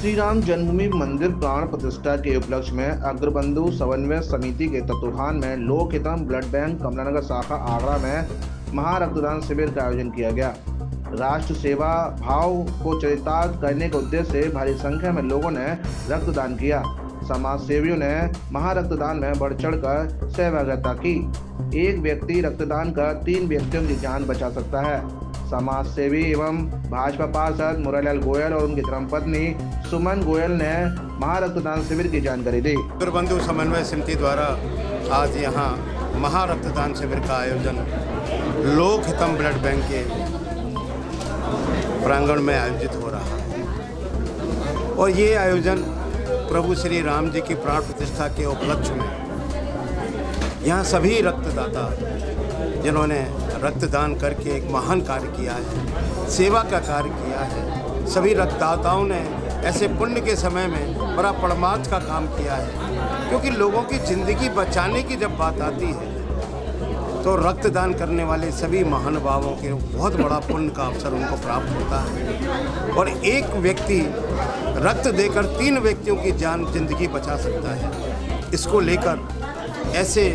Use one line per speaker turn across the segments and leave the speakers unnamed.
श्री राम जन्मभूमि मंदिर प्राण प्रतिष्ठा के उपलक्ष्य में अग्रबंधु समन्वय समिति के तत्वाधान में लोक हितम ब्लड बैंक कमलानगर शाखा आगरा में महारक्तदान शिविर का आयोजन किया गया। राष्ट्र सेवा भाव को चरितार्थ करने के उद्देश्य से भारी संख्या में लोगों ने रक्तदान किया। समाज सेवियों ने महारक्तदान में बढ़ चढ़कर सहभागिता की। एक व्यक्ति रक्तदान कर 3 व्यक्तियों की जान बचा सकता है। समाज सेवी एवं भाजपा पार्षद मुरारीलाल गोयल और उनकी धर्मपत्नी सुमन गोयल ने महारक्तदान शिविर की जानकारी दी।
अग्रबंधु समन्वय समिति द्वारा आज यहाँ महारक्तदान शिविर का आयोजन लोक हितम ब्लड बैंक के प्रांगण में आयोजित हो रहा है और ये आयोजन प्रभु श्री राम जी की प्राण प्रतिष्ठा के उपलक्ष्य में यहाँ सभी रक्तदाता जिन्होंने रक्तदान करके एक महान कार्य किया है, सेवा का कार्य किया है, सभी रक्तदाताओं ने ऐसे पुण्य के समय में बड़ा परमार्थ का काम किया है। क्योंकि लोगों की ज़िंदगी बचाने की जब बात आती है तो रक्तदान करने वाले सभी महानुभावों के बहुत बड़ा पुण्य का अवसर उनको प्राप्त होता है और एक व्यक्ति रक्त देकर 3 व्यक्तियों की जिंदगी बचा सकता है। इसको लेकर ऐसे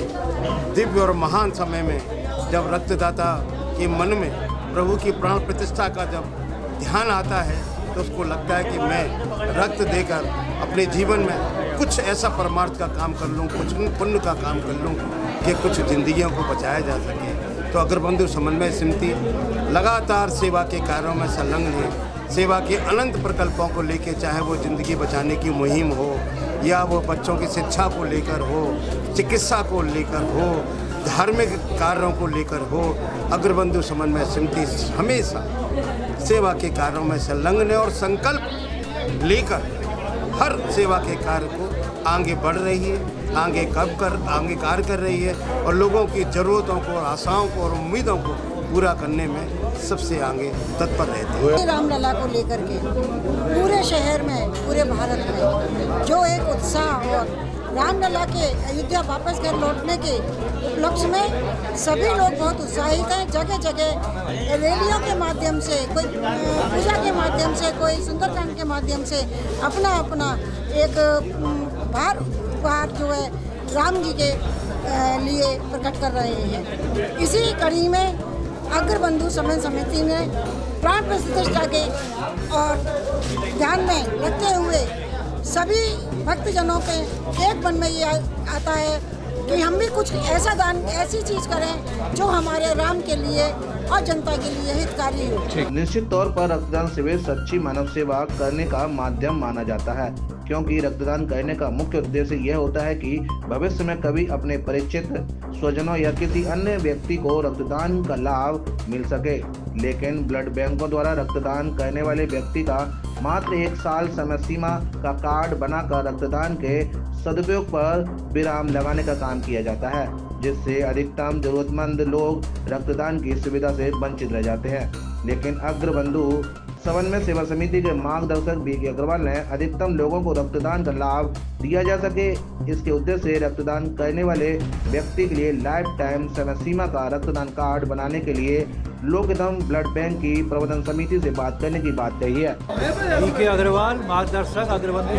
दिव्य और महान समय में जब रक्तदाता के मन में प्रभु की प्राण प्रतिष्ठा का जब ध्यान आता है तो उसको लगता है कि मैं रक्त देकर अपने जीवन में कुछ ऐसा परमार्थ का काम कर लूँ, कुछ पुण्य का काम कर लूँ कि कुछ जिंदगियों को बचाया जा सके। तो अग्रबंधु समन्वय समिति लगातार सेवा के कार्यों में संलग्न है। सेवा के अनंत प्रकल्पों को लेकर, चाहे वो ज़िंदगी बचाने की मुहिम हो या वो बच्चों की शिक्षा को लेकर हो, चिकित्सा को लेकर हो, धार्मिक कार्यों को लेकर हो, अग्रबंधु समन्वय समिति हमेशा सेवा के कार्यों में संलग्न है और संकल्प लेकर हर सेवा के कार्य को आगे बढ़ रही है, आगे कार्य कर रही है और लोगों की ज़रूरतों को, आशाओं को और उम्मीदों को पूरा करने में सबसे आगे तत्पर रहती है।
रामलला को लेकर के पूरे शहर में, पूरे भारत में जो एक उत्साह और रामलला के अयोध्या वापस घर लौटने के उपलक्ष्य में सभी लोग बहुत उत्साहित हैं। जगह जगह रैलियों के माध्यम से, कोई पूजा के माध्यम से, कोई सुंदरकांड के माध्यम से अपना अपना एक भार जो है राम जी के लिए प्रकट कर रहे हैं। इसी कड़ी में अग्रबंधु समन्वय समिति ने प्राण प्रतिष्ठा के और ध्यान में रखते हुए सभी भक्तजनों के एक मन में ये आता है कि हम भी कुछ ऐसा दान, ऐसी चीज़ करें जो हमारे राम के लिए और जनता के लिए हितकारी हो।
निश्चित तौर पर रक्तदान शिविर सच्ची मानव सेवा करने का माध्यम माना जाता है, क्योंकि रक्तदान करने का मुख्य उद्देश्य यह होता है कि भविष्य में कभी अपने परिचित स्वजनों या किसी अन्य व्यक्ति को रक्तदान का लाभ मिल सके। लेकिन ब्लड बैंकों द्वारा रक्तदान करने वाले व्यक्ति का मात्र 1 साल समय सीमा का कार्ड बनाकर रक्तदान के सदुपयोग पर विराम लगाने का काम किया जाता है, जिससे अधिकतम जरूरतमंद लोग रक्तदान की सुविधा से वंचित रह जाते हैं। लेकिन अग्रबंधु समन्वय सेवा समिति के मार्गदर्शक बीके अग्रवाल ने अधिकतम लोगों को रक्तदान का लाभ दिया जा सके, इसके उद्देश्य से रक्तदान करने वाले व्यक्ति के लिए लाइफ टाइम समय सीमा का रक्तदान कार्ड बनाने के लिए लोक हितम ब्लड बैंक की प्रबंधन समिति से बात करने की बात कही है।
बीके अग्रवाल, मार्गदर्शक अग्रबंधु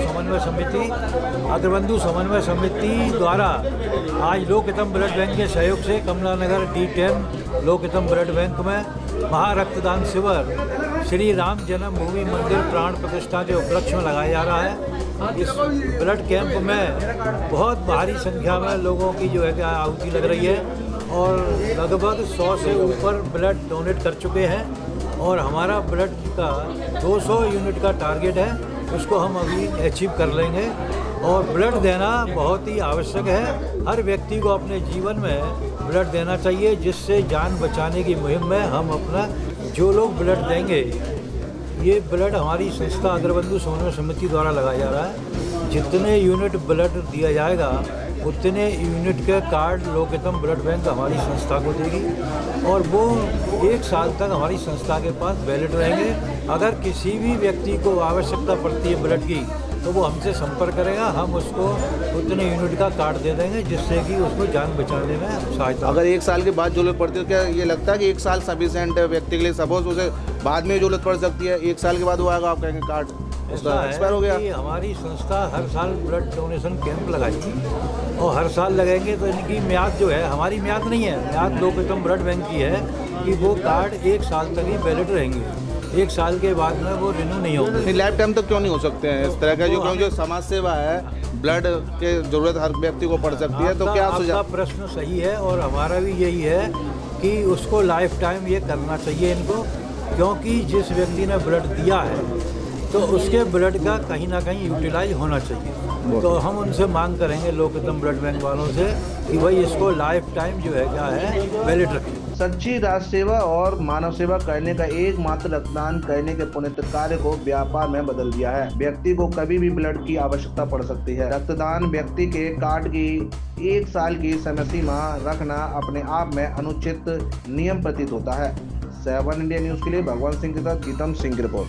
समन्वय समिति द्वारा आज लोक हितम ब्लड बैंक के सहयोग से कमलानगर D10 लोक हितम ब्लड बैंक में महारक्तदान शिविर श्री राम जन्मभूमि मंदिर प्राण प्रतिष्ठा के उपलक्ष्य में लगाया जा रहा है। इस ब्लड कैंप में बहुत भारी संख्या में लोगों की जो है कि आहुति लग रही है और लगभग 100 से ऊपर ब्लड डोनेट कर चुके हैं और हमारा ब्लड का 200 यूनिट का टारगेट है, उसको हम अभी अचीव कर लेंगे। और ब्लड देना बहुत ही आवश्यक है। हर व्यक्ति को अपने जीवन में ब्लड देना चाहिए, जिससे जान बचाने की मुहिम में हम अपना जो लोग ब्लड देंगे, ये ब्लड हमारी संस्था अग्रबंधु समन्वय समिति द्वारा लगाया जा रहा है। जितने यूनिट ब्लड दिया जाएगा उतने यूनिट के कार्ड लोक हितम ब्लड बैंक हमारी संस्था को देगी और वो 1 साल तक हमारी संस्था के पास वैलिड रहेंगे। अगर किसी भी व्यक्ति को आवश्यकता पड़ती है ब्लड की तो वो हमसे संपर्क करेगा, हम उसको उतने यूनिट का कार्ड दे देंगे जिससे कि उसको जान बचाने में सहायता।
अगर 1 साल के बाद जरूरत पड़ती है, क्या ये लगता है कि 1 साल सफिशिएंट है व्यक्ति के लिए? सपोज उसे बाद में जरूरत पड़ सकती है, 1 साल के बाद वो आएगा आप कहेंगे कार्ड?
उसका
ऐसा
एक्सपायर हो
है
गया।
कि हमारी संस्था हर साल ब्लड डोनेशन कैंप लगाती है और हर साल लगेंगे तो इनकी म्याद जो है, हमारी म्याद नहीं है, म्याद लोक हितम ब्लड बैंक की है कि वो कार्ड 1 साल तक ही वैलिड रहेंगे, 1 साल के बाद में वो रिन्यू नहीं होंगे।
लाइफ टाइम तक क्यों नहीं हो सकते हैं इस तरह का, जो क्योंकि जो समाज सेवा है, ब्लड के जरूरत हर व्यक्ति को पड़ सकती है, तो क्या
आपका
सुझाव?
प्रश्न सही है और हमारा भी यही है कि उसको लाइफ टाइम ये करना चाहिए इनको, क्योंकि जिस व्यक्ति ने ब्लड दिया है तो उसके ब्लड का कहीं ना कहीं यूटिलाइज होना चाहिए। तो हम उनसे मांग करेंगे लोक हितम ब्लड बैंक वालों से कि भाई इसको लाइफ टाइम जो है क्या है वैलिड रखें।
सच्ची राष्ट्र सेवा और मानव सेवा करने का एकमात्र रक्तदान करने के पुण्य कार्य को व्यापार में बदल दिया है। व्यक्ति को कभी भी ब्लड की आवश्यकता पड़ सकती है। रक्तदान व्यक्ति के कार्ड की 1 साल की समय सीमा रखना अपने आप में अनुचित नियम प्रतीत होता है। 7 इंडिया न्यूज के लिए भगवान सिंह के साथ गीतम सिंह की रिपोर्ट।